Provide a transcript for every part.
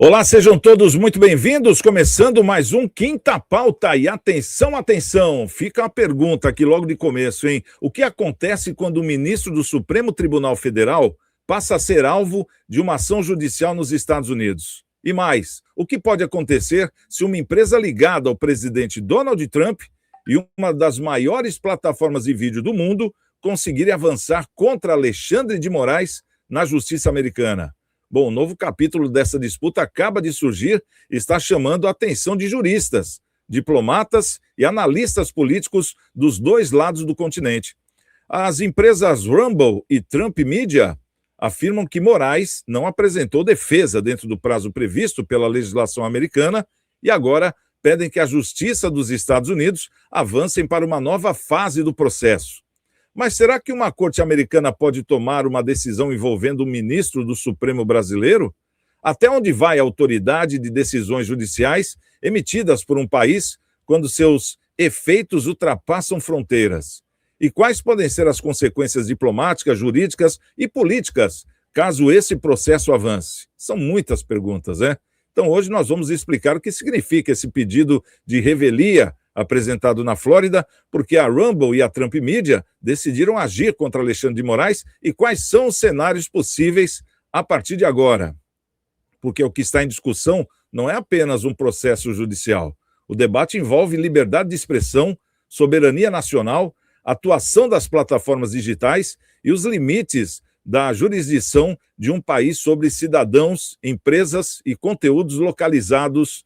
Olá, sejam todos muito bem-vindos, começando mais um Quinta Pauta. E atenção, atenção, fica a pergunta aqui logo de começo, hein? O que acontece quando o ministro do Supremo Tribunal Federal passa a ser alvo de uma ação judicial nos Estados Unidos? E mais, o que pode acontecer se uma empresa ligada ao presidente Donald Trump e uma das maiores plataformas de vídeo do mundo conseguirem avançar contra Alexandre de Moraes na justiça americana? Bom, o novo capítulo dessa disputa acaba de surgir e está chamando a atenção de juristas, diplomatas e analistas políticos dos dois lados do continente. As empresas Rumble e Trump Media afirmam que Moraes não apresentou defesa dentro do prazo previsto pela legislação americana e agora pedem que a Justiça dos Estados Unidos avance para uma nova fase do processo. Mas será que uma corte americana pode tomar uma decisão envolvendo o ministro do Supremo brasileiro? Até onde vai a autoridade de decisões judiciais emitidas por um país quando seus efeitos ultrapassam fronteiras? E quais podem ser as consequências diplomáticas, jurídicas e políticas caso esse processo avance? São muitas perguntas, né? Então hoje nós vamos explicar o que significa esse pedido de revelia apresentado na Flórida, porque a Rumble e a Trump Media decidiram agir contra Alexandre de Moraes e quais são os cenários possíveis a partir de agora. Porque o que está em discussão não é apenas um processo judicial. O debate envolve liberdade de expressão, soberania nacional, atuação das plataformas digitais e os limites da jurisdição de um país sobre cidadãos, empresas e conteúdos localizados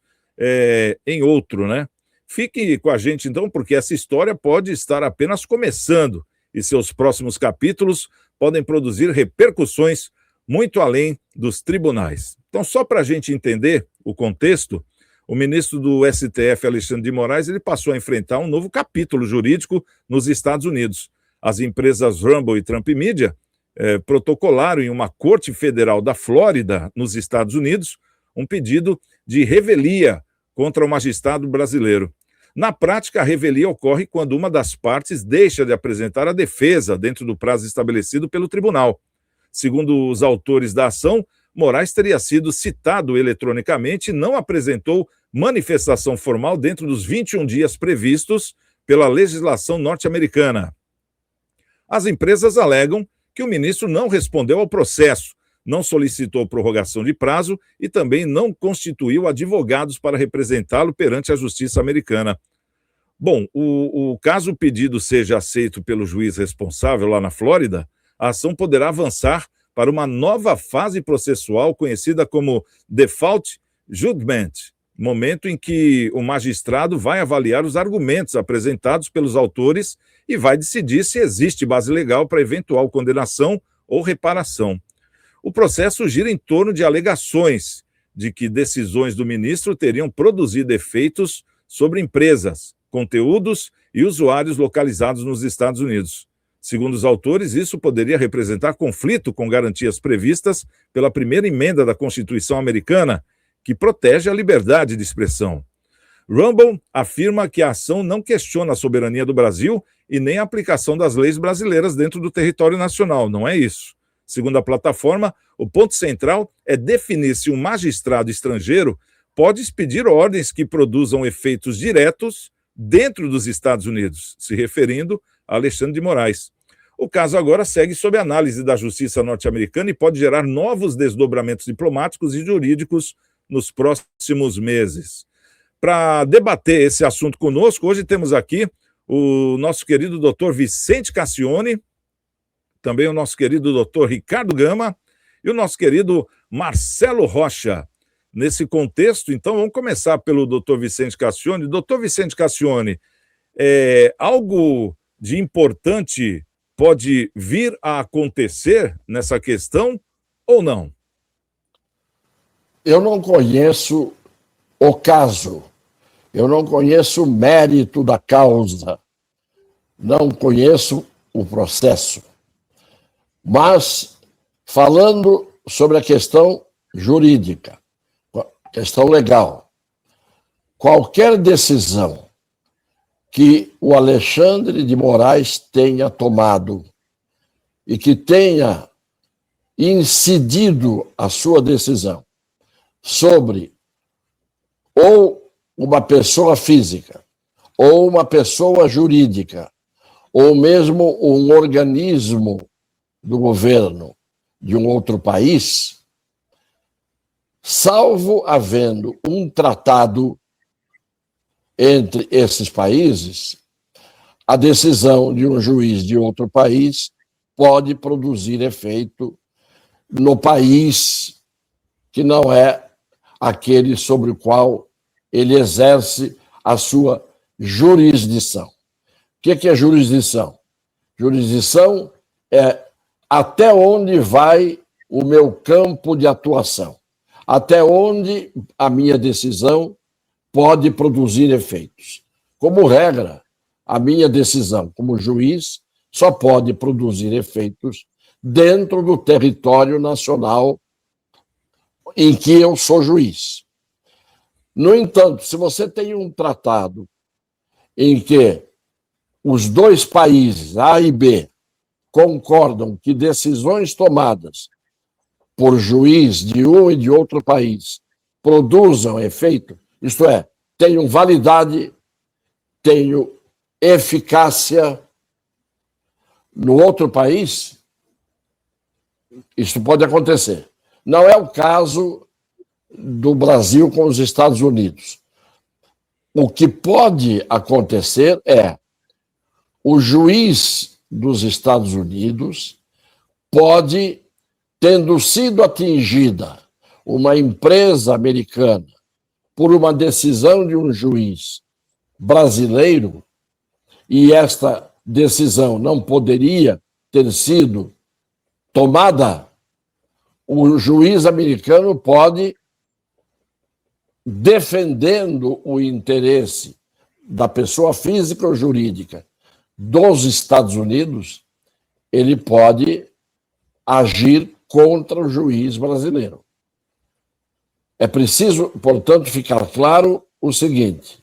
em outro, né? Fique com a gente, então, porque essa história pode estar apenas começando e seus próximos capítulos podem produzir repercussões muito além dos tribunais. Então, só para a gente entender o contexto, o ministro do STF, Alexandre de Moraes, ele passou a enfrentar um novo capítulo jurídico nos Estados Unidos. As empresas Rumble e Trump Media protocolaram em uma corte federal da Flórida, nos Estados Unidos, um pedido de revelia contra o magistrado brasileiro. Na prática, a revelia ocorre quando uma das partes deixa de apresentar a defesa dentro do prazo estabelecido pelo tribunal. Segundo os autores da ação, Moraes teria sido citado eletronicamente e não apresentou manifestação formal dentro dos 21 dias previstos pela legislação norte-americana. As empresas alegam que o ministro não respondeu ao processo, não solicitou prorrogação de prazo e também não constituiu advogados para representá-lo perante a justiça americana. Bom, caso o pedido seja aceito pelo juiz responsável lá na Flórida, a ação poderá avançar para uma nova fase processual conhecida como Default Judgment, momento em que o magistrado vai avaliar os argumentos apresentados pelos autores e vai decidir se existe base legal para eventual condenação ou reparação. O processo gira em torno de alegações de que decisões do ministro teriam produzido efeitos sobre empresas, conteúdos e usuários localizados nos Estados Unidos. Segundo os autores, isso poderia representar conflito com garantias previstas pela primeira emenda da Constituição americana, que protege a liberdade de expressão. Rumble afirma que a ação não questiona a soberania do Brasil e nem a aplicação das leis brasileiras dentro do território nacional, não é isso. Segundo a plataforma, o ponto central é definir se um magistrado estrangeiro pode expedir ordens que produzam efeitos diretos dentro dos Estados Unidos, se referindo a Alexandre de Moraes. O caso agora segue sob análise da justiça norte-americana e pode gerar novos desdobramentos diplomáticos e jurídicos nos próximos meses. Para debater esse assunto conosco, hoje temos aqui o nosso querido doutor Vicente Cassione, também o nosso querido doutor Ricardo Gama e o nosso querido Marcelo Rocha. Nesse contexto, então, vamos começar pelo doutor Vicente Cassione. Doutor Vicente Cassione, algo de importante pode vir a acontecer nessa questão ou não? Eu não conheço o caso, eu não conheço o mérito da causa, não conheço o processo. Mas, falando sobre a questão jurídica, questão legal, qualquer decisão que o Alexandre de Moraes tenha tomado e que tenha incidido a sua decisão sobre ou uma pessoa física, ou uma pessoa jurídica, ou mesmo um organismo do governo de um outro país, salvo havendo um tratado entre esses países, a decisão de um juiz de outro país pode produzir efeito no país que não é aquele sobre o qual ele exerce a sua jurisdição. O que é jurisdição? Jurisdição é até onde vai o meu campo de atuação, até onde a minha decisão pode produzir efeitos. Como regra, a minha decisão como juiz só pode produzir efeitos dentro do território nacional em que eu sou juiz. No entanto, se você tem um tratado em que os dois países, A e B, concordam que decisões tomadas por juiz de um e de outro país produzam efeito, isto é, tenham validade, tenham eficácia no outro país, isso pode acontecer. Não é o caso do Brasil com os Estados Unidos. O que pode acontecer é o juiz dos Estados Unidos pode, tendo sido atingida uma empresa americana por uma decisão de um juiz brasileiro, e esta decisão não poderia ter sido tomada, o juiz americano pode, defendendo o interesse da pessoa física ou jurídica dos Estados Unidos, ele pode agir contra o juiz brasileiro. É preciso, portanto, ficar claro o seguinte: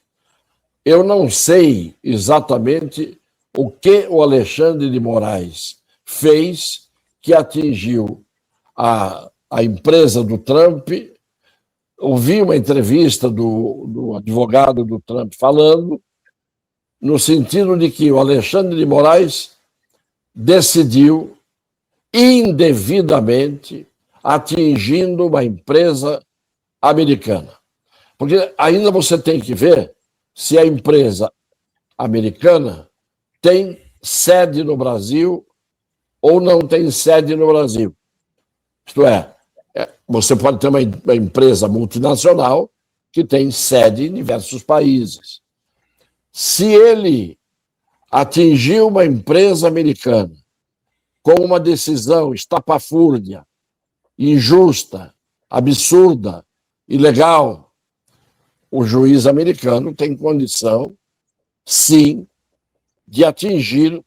eu não sei exatamente o que o Alexandre de Moraes fez que atingiu a empresa do Trump. Ouvi uma entrevista do advogado do Trump falando no sentido de que o Alexandre de Moraes decidiu indevidamente atingindo uma empresa americana. Porque ainda você tem que ver se a empresa americana tem sede no Brasil ou não tem sede no Brasil. Isto é, você pode ter uma empresa multinacional que tem sede em diversos países. Se ele atingiu uma empresa americana com uma decisão estapafúrdia, injusta, absurda, ilegal, o juiz americano tem condição, sim, de atingir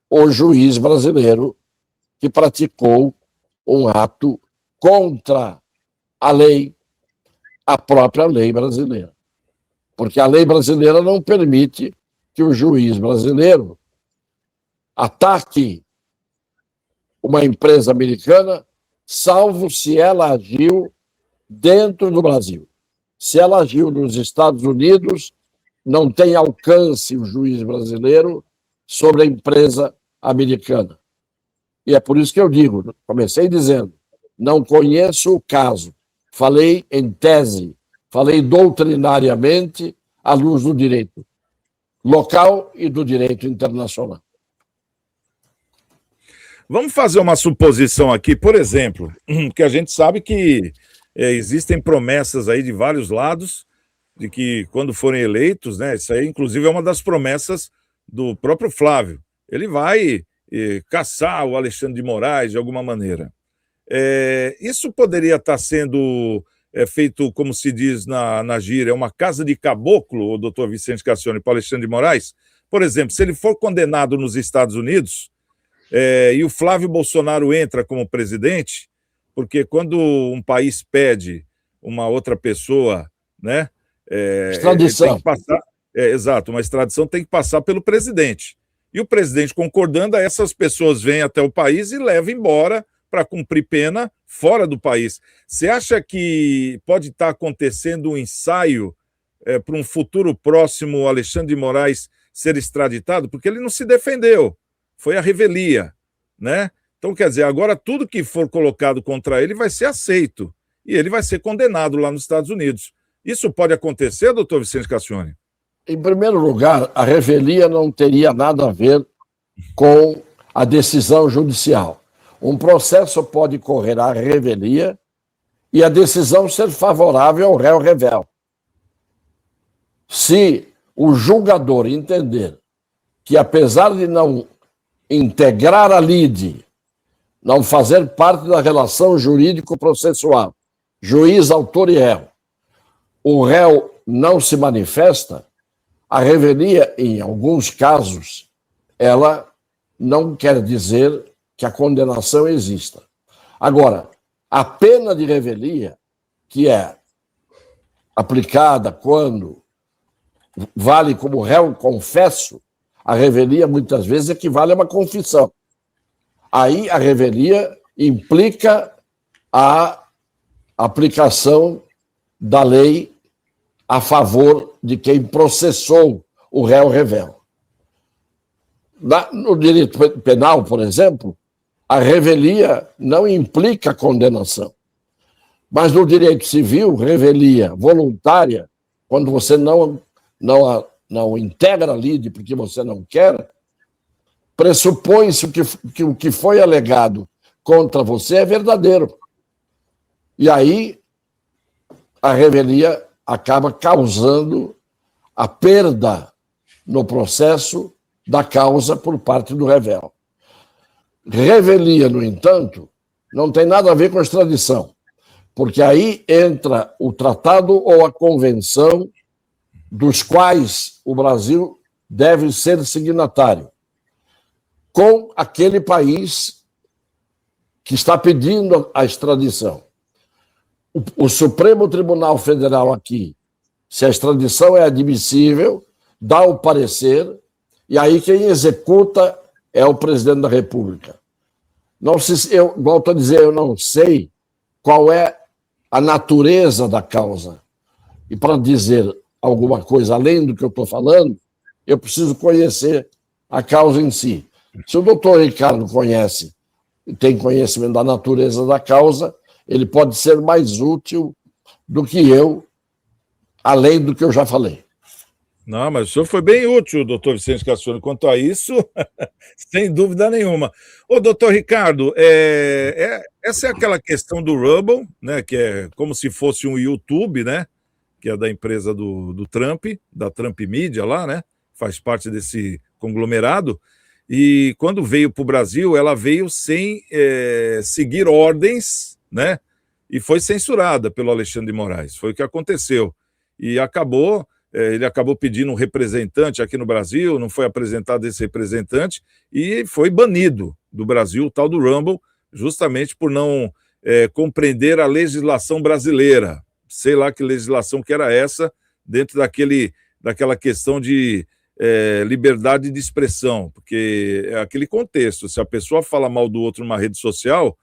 o juiz brasileiro que praticou um ato contra a lei, a própria lei brasileira. Porque a lei brasileira não permite que o juiz brasileiro ataque uma empresa americana, salvo se ela agiu dentro do Brasil. Se ela agiu nos Estados Unidos, não tem alcance o juiz brasileiro sobre a empresa americana. E é por isso que eu digo, comecei dizendo, não conheço o caso, falei em tese, falei doutrinariamente à luz do direito local e do direito internacional. Vamos fazer uma suposição aqui, por exemplo, que a gente sabe que existem promessas aí de vários lados, de que quando forem eleitos, né, isso aí inclusive é uma das promessas do próprio Flávio, ele vai caçar o Alexandre de Moraes de alguma maneira. Isso poderia estar sendo feito, como se diz na gíria, uma casa de caboclo, o doutor Vicente Cassione, para o Alexandre de Moraes? Por exemplo, se ele for condenado nos Estados Unidos, e o Flávio Bolsonaro entra como presidente, porque quando um país pede uma outra pessoa, né, extradição. Tem que passar, exato, uma extradição tem que passar pelo presidente. E o presidente concordando, essas pessoas vêm até o país e levam embora para cumprir pena fora do país. Você acha que pode estar acontecendo um ensaio para um futuro próximo o Alexandre de Moraes ser extraditado? Porque ele não se defendeu, foi a revelia, né? Então, quer dizer, agora tudo que for colocado contra ele vai ser aceito e ele vai ser condenado lá nos Estados Unidos. Isso pode acontecer, doutor Vicente Cassione? Em primeiro lugar, a revelia não teria nada a ver com a decisão judicial. Um processo pode correr à revelia e a decisão ser favorável ao réu revel. Se o julgador entender que, apesar de não integrar a lide, não fazer parte da relação jurídico-processual, juiz, autor e réu, o réu não se manifesta, a revelia, em alguns casos, ela não quer dizer que a condenação exista. Agora, a pena de revelia, que é aplicada quando vale como réu confesso, a revelia muitas vezes equivale a uma confissão. Aí a revelia implica a aplicação da lei a favor de quem processou o réu revel. No direito penal, por exemplo, a revelia não implica condenação. Mas no direito civil, revelia voluntária, quando você não integra a lide porque você não quer, pressupõe-se que o que foi alegado contra você é verdadeiro. E aí a revelia acaba causando a perda no processo da causa por parte do revel. Revelia, no entanto, não tem nada a ver com a extradição, porque aí entra o tratado ou a convenção dos quais o Brasil deve ser signatário, com aquele país que está pedindo a extradição. O Supremo Tribunal Federal aqui, se a extradição é admissível, dá o parecer, e aí quem executa é o presidente da República. Eu volto a dizer, eu não sei qual é a natureza da causa. E para dizer alguma coisa além do que eu estou falando, eu preciso conhecer a causa em si. Se o doutor Ricardo conhece e tem conhecimento da natureza da causa, ele pode ser mais útil do que eu, além do que eu já falei. Não, mas o senhor foi bem útil, doutor Vicente Cassione, quanto a isso, sem dúvida nenhuma. Ô, doutor Ricardo, essa é aquela questão do Rumble, né, que é como se fosse um YouTube, né, que é da empresa do Trump, da Trump Media lá, né, faz parte desse conglomerado, e quando veio para o Brasil, ela veio sem seguir ordens, né, e foi censurada pelo Alexandre de Moraes, foi o que aconteceu, e ele acabou pedindo um representante aqui no Brasil, não foi apresentado esse representante e foi banido do Brasil, o tal do Rumble, justamente por não compreender a legislação brasileira. Sei lá que legislação que era essa, dentro daquela questão de liberdade de expressão, porque é aquele contexto, se a pessoa fala mal do outro numa rede social,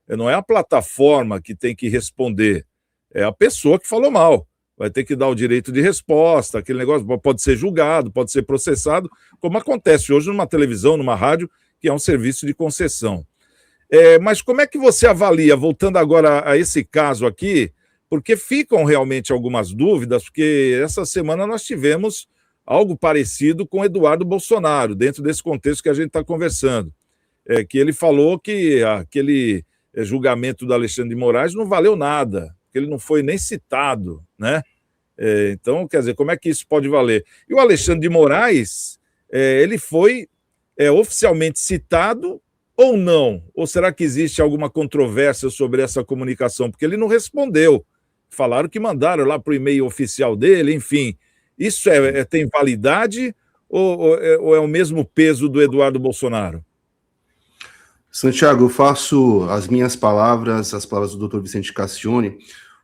não é a plataforma que tem que responder, é a pessoa que falou mal. Vai ter que dar o direito de resposta, aquele negócio pode ser julgado, pode ser processado, como acontece hoje numa televisão, numa rádio, que é um serviço de concessão. Mas como é que você avalia, voltando agora a esse caso aqui, porque ficam realmente algumas dúvidas, porque essa semana nós tivemos algo parecido com Eduardo Bolsonaro, dentro desse contexto que a gente está conversando, que ele falou que aquele julgamento do Alexandre de Moraes não valeu nada, que ele não foi nem citado, né? Então, quer dizer, como é que isso pode valer? E o Alexandre de Moraes, ele foi oficialmente citado ou não? Ou será que existe alguma controvérsia sobre essa comunicação? Porque ele não respondeu. Falaram que mandaram lá para o e-mail oficial dele, enfim. Isso tem validade ou é o mesmo peso do Eduardo Bolsonaro? Santiago, eu faço as minhas palavras, as palavras do doutor Vicente Cassione.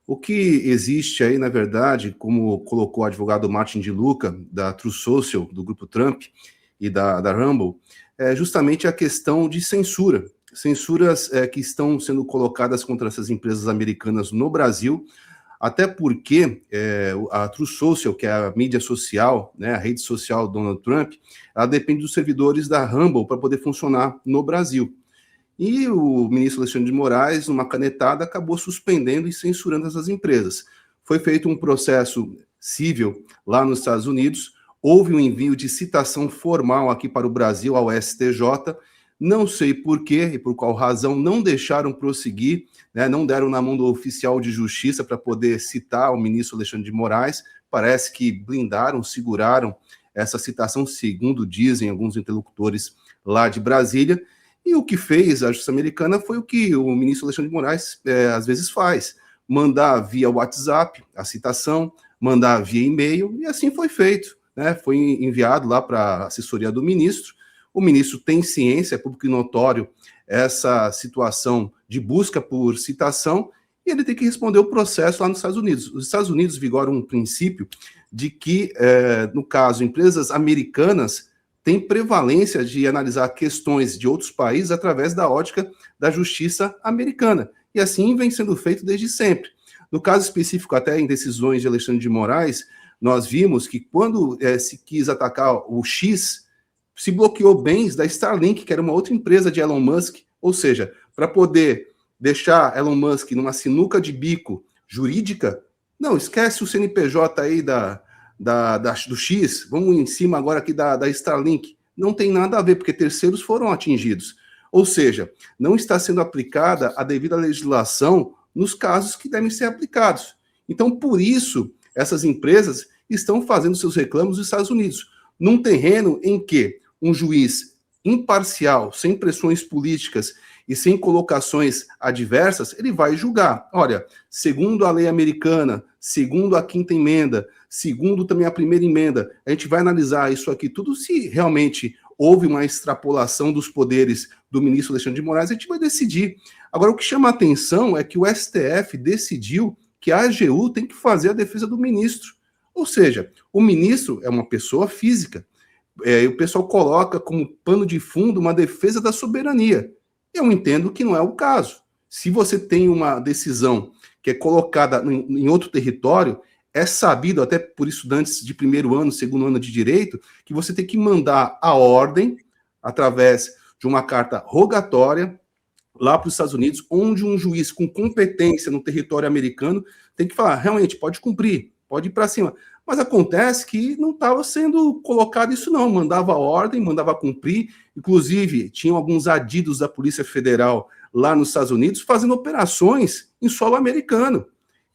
O que existe aí, na verdade, como colocou o advogado Martin de Luca, da True Social, do Grupo Trump e da Rumble, é justamente a questão de censura. censuras que estão sendo colocadas contra essas empresas americanas no Brasil, até porque a Truth Social, que é a mídia social, né, a rede social do Donald Trump, ela depende dos servidores da Rumble para poder funcionar no Brasil. E o ministro Alexandre de Moraes, numa canetada, acabou suspendendo e censurando essas empresas. Foi feito um processo civil lá nos Estados Unidos, houve um envio de citação formal aqui para o Brasil, ao STJ, não sei por quê e por qual razão não deixaram prosseguir, né, não deram na mão do oficial de justiça para poder citar o ministro Alexandre de Moraes, parece que blindaram, seguraram essa citação, segundo dizem alguns interlocutores lá de Brasília, e o que fez a justiça americana foi o que o ministro Alexandre de Moraes às vezes faz, mandar via WhatsApp a citação, mandar via e-mail, e assim foi feito, né? Foi enviado lá para a assessoria do ministro. O ministro tem ciência, é público e notório, essa situação de busca por citação, e ele tem que responder o processo lá nos Estados Unidos. Os Estados Unidos vigoram um princípio de que, no caso, empresas americanas têm prevalência de analisar questões de outros países através da ótica da justiça americana. E assim vem sendo feito desde sempre. No caso específico, até em decisões de Alexandre de Moraes, nós vimos que quando se quis atacar o X, se bloqueou bens da Starlink, que era uma outra empresa de Elon Musk, ou seja, para poder deixar Elon Musk numa sinuca de bico jurídica, não, esquece o CNPJ aí do X, vamos em cima agora aqui da Starlink. Não tem nada a ver, porque terceiros foram atingidos. Ou seja, não está sendo aplicada a devida legislação nos casos que devem ser aplicados. Então, por isso, essas empresas estão fazendo seus reclamos nos Estados Unidos, num terreno em que um juiz imparcial, sem pressões políticas e sem colocações adversas, ele vai julgar. Olha, segundo a lei americana, segundo a quinta emenda, segundo também a primeira emenda, a gente vai analisar isso aqui tudo se realmente houve uma extrapolação dos poderes do ministro Alexandre de Moraes, a gente vai decidir. Agora, o que chama a atenção é que o STF decidiu que a AGU tem que fazer a defesa do ministro. Ou seja, o ministro é uma pessoa física. E o pessoal coloca como pano de fundo uma defesa da soberania. Eu entendo que não é o caso. Se você tem uma decisão que é colocada em outro território, é sabido, até por estudantes de primeiro ano, segundo ano de direito, que você tem que mandar a ordem através de uma carta rogatória lá para os Estados Unidos, onde um juiz com competência no território americano tem que falar, realmente, pode cumprir, pode ir para cima. Mas acontece que não estava sendo colocado isso não, mandava ordem, mandava cumprir, inclusive tinham alguns adidos da Polícia Federal lá nos Estados Unidos fazendo operações em solo americano.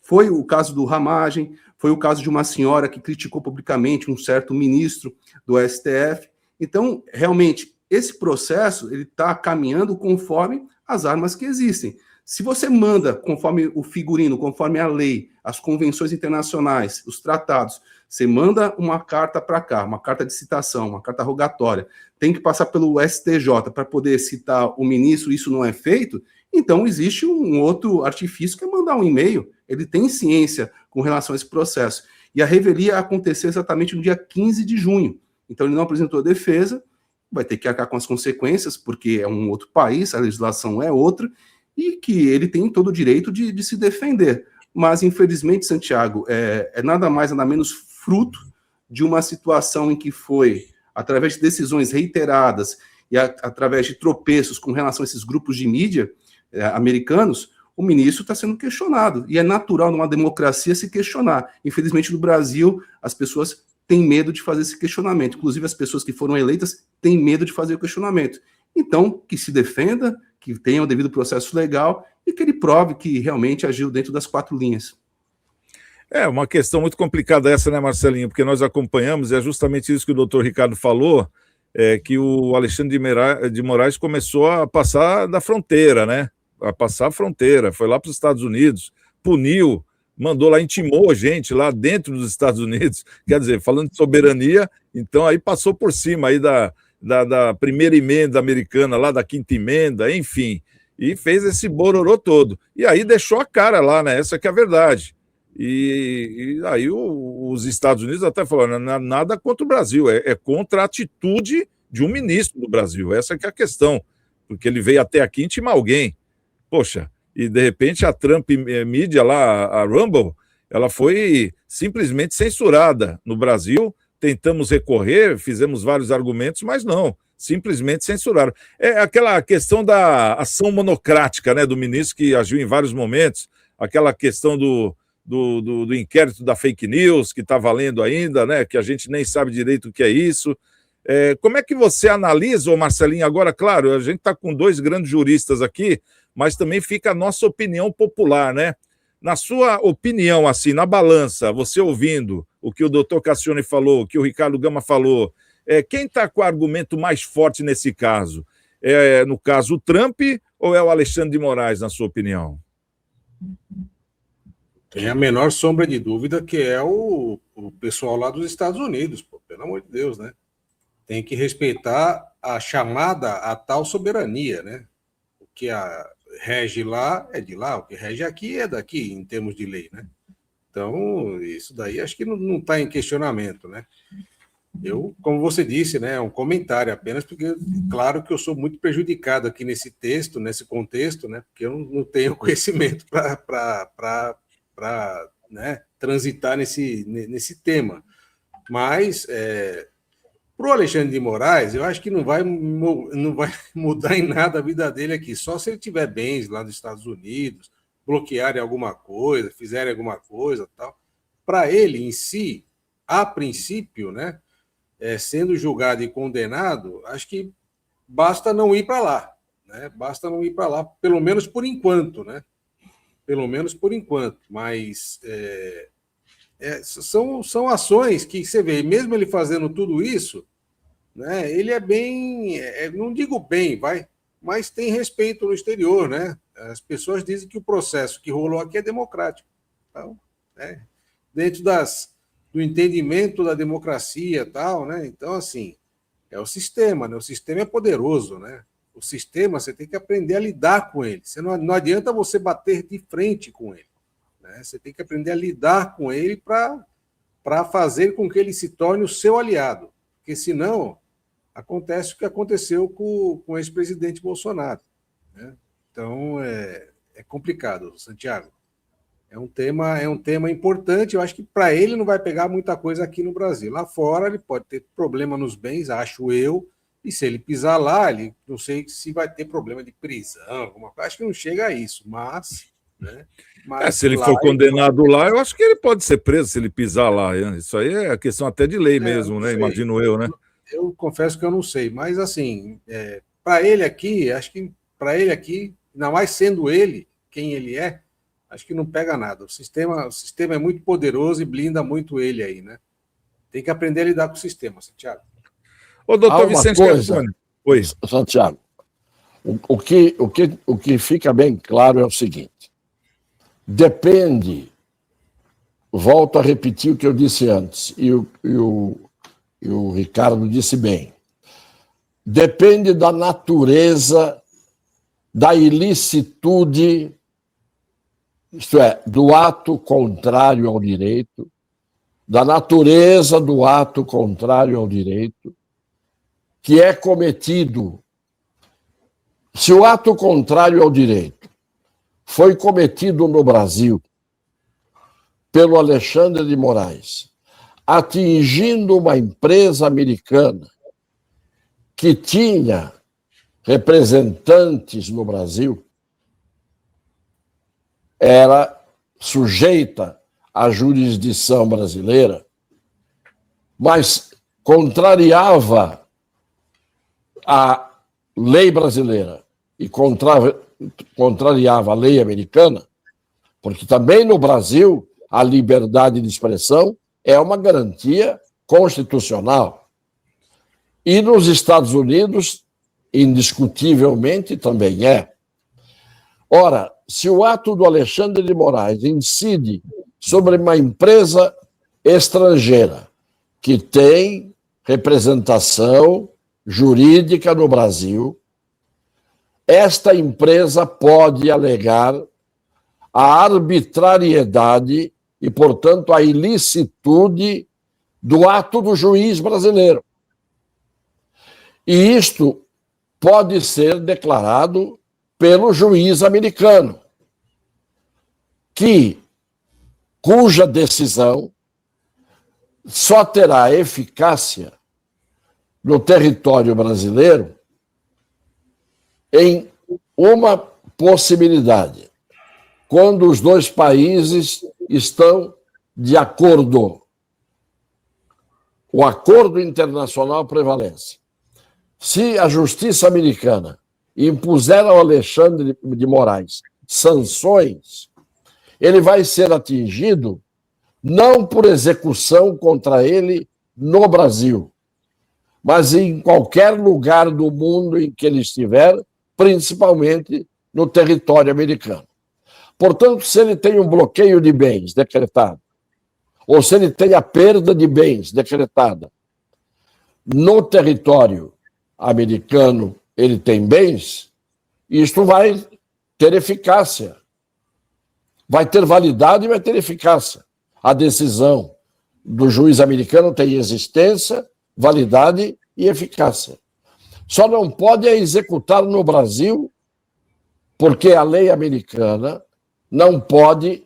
Foi o caso do Ramagem, foi o caso de uma senhora que criticou publicamente um certo ministro do STF. Então, realmente, esse processo ele está caminhando conforme as armas que existem. Se você manda, conforme o figurino, conforme a lei, as convenções internacionais, os tratados, você manda uma carta para cá, uma carta de citação, uma carta rogatória, tem que passar pelo STJ para poder citar o ministro, isso não é feito, então existe um outro artifício que é mandar um e-mail. Ele tem ciência com relação a esse processo. E a revelia aconteceu exatamente no dia 15 de junho. Então ele não apresentou defesa, vai ter que arcar com as consequências, porque é um outro país, a legislação é outra, e que ele tem todo o direito de se defender. Mas, infelizmente, Santiago, é nada mais, nada menos fruto de uma situação em que foi, através de decisões reiteradas e através de tropeços com relação a esses grupos de mídia americanos, o ministro está sendo questionado. E é natural numa democracia se questionar. Infelizmente, no Brasil, as pessoas têm medo de fazer esse questionamento. Inclusive, as pessoas que foram eleitas têm medo de fazer o questionamento. Então, que se defenda, que tenha o devido processo legal e que ele prove que realmente agiu dentro das 4 linhas. É uma questão muito complicada essa, né, Marcelinho? Porque nós acompanhamos, e é justamente isso que o doutor Ricardo falou, que o Alexandre de Moraes começou a passar da fronteira, né? A passar a fronteira, foi lá para os Estados Unidos, puniu, mandou lá, intimou gente lá dentro dos Estados Unidos, quer dizer, falando de soberania, então aí passou por cima aí da primeira emenda americana, lá da quinta emenda, enfim, e fez esse bororô todo. E aí deixou a cara lá, né? Essa que é a verdade. E aí os Estados Unidos até falaram, nada contra o Brasil, é contra a atitude de um ministro do Brasil, essa que é a questão. porque ele veio até aqui intimar alguém. Poxa, e de repente a Trump Media lá, a Rumble, ela foi simplesmente censurada no Brasil. Tentamos recorrer, fizemos vários argumentos, mas não, simplesmente censuraram. É aquela questão da ação monocrática, né, do ministro que agiu em vários momentos, aquela questão do inquérito da fake news, que está valendo ainda, né, que a gente nem sabe direito o que é isso. Como é que você analisa, Marcelinho? Agora, claro, a gente está com dois grandes juristas aqui, mas também fica a nossa opinião popular, né? Na sua opinião, assim, na balança, você ouvindo o que o doutor Cassione falou, o que o Ricardo Gama falou, quem está com o argumento mais forte nesse caso? No caso, o Trump ou é o Alexandre de Moraes, na sua opinião? Tem a menor sombra de dúvida que é o pessoal lá dos Estados Unidos, pô, pelo amor de Deus, né? Tem que respeitar a chamada, a tal soberania, né? O que rege lá é de lá, o que rege aqui é daqui, em termos de lei, né? Então, isso daí acho que não está em questionamento, né? Eu, como você disse, né, é um comentário apenas, porque claro que eu sou muito prejudicado aqui nesse texto, nesse contexto, né? Porque eu não tenho conhecimento para né, transitar nesse tema. Mas para o Alexandre de Moraes, eu acho que não vai mudar em nada a vida dele aqui, só se ele tiver bens lá nos Estados Unidos, bloquearem alguma coisa, fizerem alguma coisa, tal. Para ele em si, a princípio, né, sendo julgado e condenado, acho que basta não ir para lá, né? Basta não ir para lá, pelo menos por enquanto, né? Pelo menos por enquanto, mas são ações que você vê, mesmo ele fazendo tudo isso, né, ele é bem, não digo bem, mas tem respeito no exterior, né? As pessoas dizem que o processo que rolou aqui é democrático. Então, dentro do entendimento da democracia e tal, né? Então, assim, é o sistema, né? O sistema é poderoso, né? O sistema, você tem que aprender a lidar com ele. Não adianta você bater de frente com ele, né? Você tem que aprender a lidar com ele para fazer com que ele se torne o seu aliado. Porque, senão, acontece o que aconteceu com o ex-presidente Bolsonaro, né? Então, é complicado, Santiago. É um tema importante. Eu acho que para ele não vai pegar muita coisa aqui no Brasil. Lá fora, ele pode ter problema nos bens, acho eu. E se ele pisar lá, ele não sei se vai ter problema de prisão, alguma coisa. Acho que não chega a isso, mas... né? Se ele for condenado lá, eu acho que ele pode ser preso se ele pisar lá. Isso aí é questão até de lei mesmo, né? Imagino eu, né? Eu confesso que eu não sei, mas assim, para ele aqui, acho que para ele aqui, ainda mais sendo ele quem ele é, acho que não pega nada. O sistema é muito poderoso e blinda muito ele aí, né? Tem que aprender a lidar com o sistema, Santiago. Ô, doutor Vicente Cassione. Oi, Santiago. O que fica bem claro é o seguinte: depende, volto a repetir o que eu disse antes, e o Ricardo disse bem, depende da natureza da ilicitude, isto é, do ato contrário ao direito, da natureza do ato contrário ao direito, que é cometido. Se o ato contrário ao direito foi cometido no Brasil pelo Alexandre de Moraes, atingindo uma empresa americana que tinha representantes no Brasil, era sujeita à jurisdição brasileira, mas contrariava a lei brasileira e contrariava a lei americana, porque também no Brasil a liberdade de expressão é uma garantia constitucional. E nos Estados Unidos, indiscutivelmente, também é. Ora, se o ato do Alexandre de Moraes incide sobre uma empresa estrangeira que tem representação jurídica no Brasil, esta empresa pode alegar a arbitrariedade e, portanto, a ilicitude do ato do juiz brasileiro. E isto pode ser declarado pelo juiz americano, cuja decisão só terá eficácia no território brasileiro em uma possibilidade: quando os dois países estão de acordo. O acordo internacional prevalece. Se a justiça americana impuser ao Alexandre de Moraes sanções, ele vai ser atingido não por execução contra ele no Brasil, mas em qualquer lugar do mundo em que ele estiver, principalmente no território americano. Portanto, se ele tem um bloqueio de bens decretado, ou se ele tem a perda de bens decretada no território americano, ele tem bens, isto vai ter eficácia, vai ter validade e vai ter eficácia. A decisão do juiz americano tem existência, validade e eficácia. Só não pode executar no Brasil, porque a lei americana não pode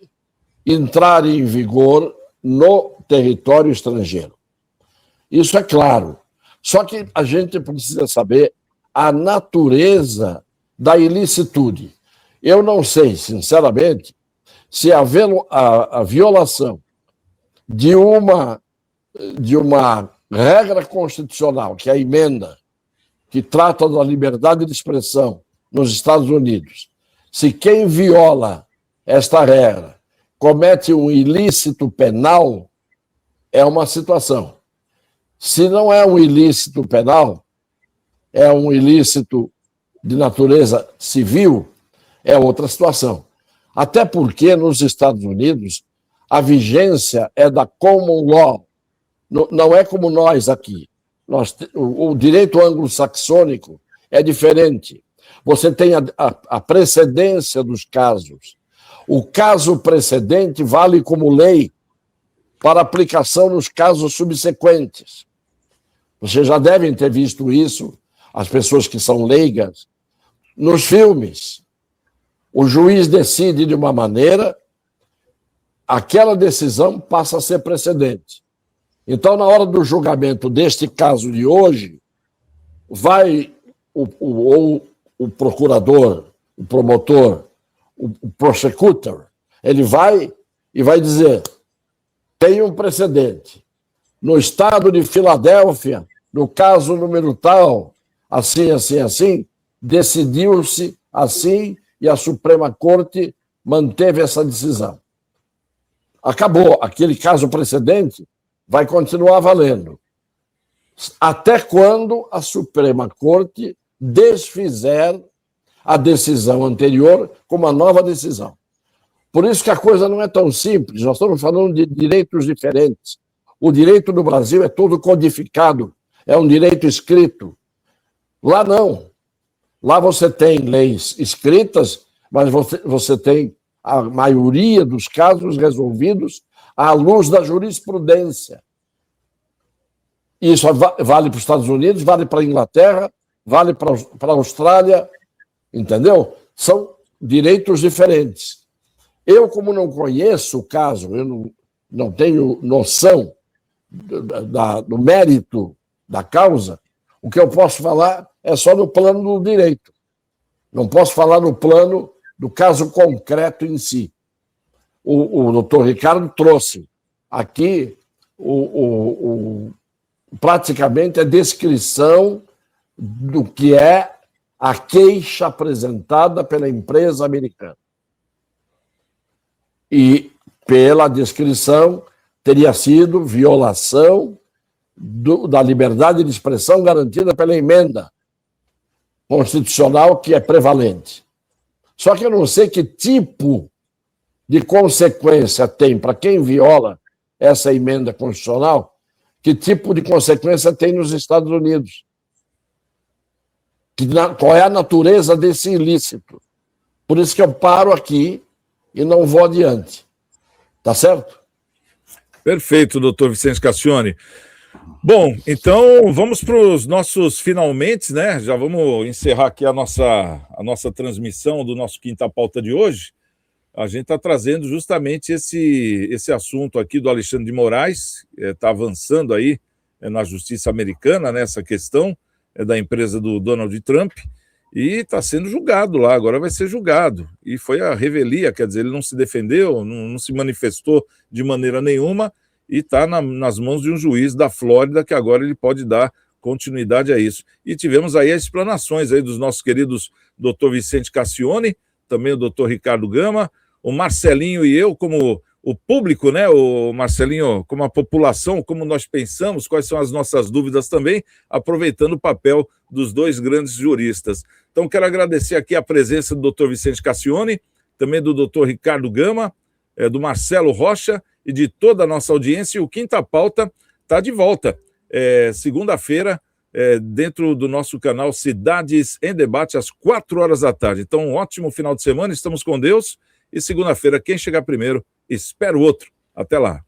entrar em vigor no território estrangeiro. Isso é claro. Só que a gente precisa saber a natureza da ilicitude. Eu não sei, sinceramente, se a violação de uma regra constitucional, que é a emenda, que trata da liberdade de expressão nos Estados Unidos, se quem viola esta regra comete um ilícito penal, é uma situação. Se não é um ilícito penal, é um ilícito de natureza civil, é outra situação. Até porque nos Estados Unidos a vigência é da common law, não é como nós aqui. O direito anglo-saxônico é diferente. Você tem a precedência dos casos. O caso precedente vale como lei para aplicação nos casos subsequentes. Vocês já devem ter visto isso, as pessoas que são leigas, nos filmes. O juiz decide de uma maneira, aquela decisão passa a ser precedente. Então, na hora do julgamento deste caso de hoje, vai o procurador, o promotor, o prosecutor, ele vai e vai dizer: tem um precedente. No estado de Filadélfia, no caso número tal, assim, assim, assim, decidiu-se assim e a Suprema Corte manteve essa decisão. Acabou. Aquele caso precedente vai continuar valendo. Até quando a Suprema Corte desfizer a decisão anterior com uma nova decisão. Por isso que a coisa não é tão simples. Nós estamos falando de direitos diferentes. O direito do Brasil é todo codificado, é um direito escrito. Lá não. Lá você tem leis escritas, mas você tem a maioria dos casos resolvidos à luz da jurisprudência. Isso vale para os Estados Unidos, vale para a Inglaterra, vale para a Austrália, entendeu? São direitos diferentes. Eu, como não conheço o caso, eu não tenho noção do mérito da causa, o que eu posso falar é só no plano do direito. Não posso falar no plano do caso concreto em si. O doutor Ricardo trouxe aqui praticamente a descrição do que é a queixa apresentada pela empresa americana. E, pela descrição, teria sido violação da liberdade de expressão garantida pela emenda constitucional que é prevalente. Só que eu não sei que tipo de consequência tem para quem viola essa emenda constitucional, que tipo de consequência tem nos Estados Unidos. Qual é a natureza desse ilícito. Por isso que eu paro aqui e não vou adiante. Tá certo? Perfeito, doutor Vicente Cassione. Bom, então vamos para os nossos finalmente, né? Já vamos encerrar aqui a nossa transmissão do nosso Quinta Pauta de hoje. A gente está trazendo justamente esse assunto aqui do Alexandre de Moraes, está avançando aí na justiça americana, né, essa questão da empresa do Donald Trump, e está sendo julgado lá, agora vai ser julgado. E foi a revelia, quer dizer, ele não se defendeu, não se manifestou de maneira nenhuma, e está nas mãos de um juiz da Flórida, que agora ele pode dar continuidade a isso. E tivemos aí as explanações aí dos nossos queridos doutor Vicente Cassione, também o doutor Ricardo Gama, o Marcelinho e eu, como o público, né, o Marcelinho, como a população, como nós pensamos, quais são as nossas dúvidas também, aproveitando o papel dos dois grandes juristas. Então, quero agradecer aqui a presença do doutor Vicente Cassione, também do doutor Ricardo Gama, do Marcelo Rocha e de toda a nossa audiência. E o Quinta Pauta está de volta, segunda-feira, dentro do nosso canal Cidades em Debate, às 4 horas da tarde. Então, um ótimo final de semana, estamos com Deus, e segunda-feira, quem chegar primeiro, espera o outro. Até lá.